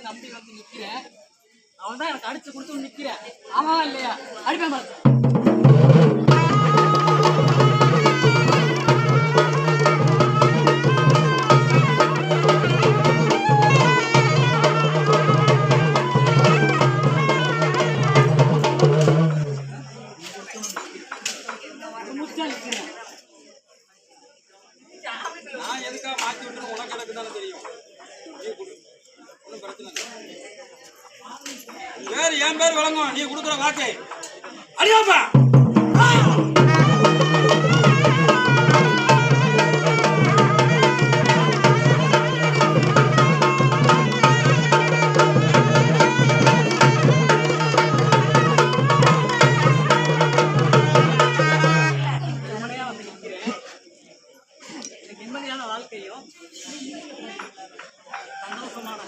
நம்பி வந்து நிக்கிறேன். அவன் தான் எனக்கு அடிச்சு கொடுத்து நிக்கிறேன். ஆமா இல்லையா? அடிப்பேன் பாரு. நான் எதுக்காக மாத்தி விட்டுறேன் உனக்கு எனக்கு தானே தெரியும். பேர் என் பேர் விளங்கும். நீ கொடுக்குற வாக்கை அடியாப்பா. நிம்மதியான வாழ்க்கையும் சந்தோஷமான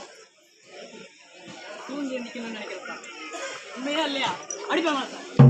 தூங்கி எந்திக்கணும்னு நினைக்கிறேன். உண்மையா இல்லையா? அடிப்பேன்.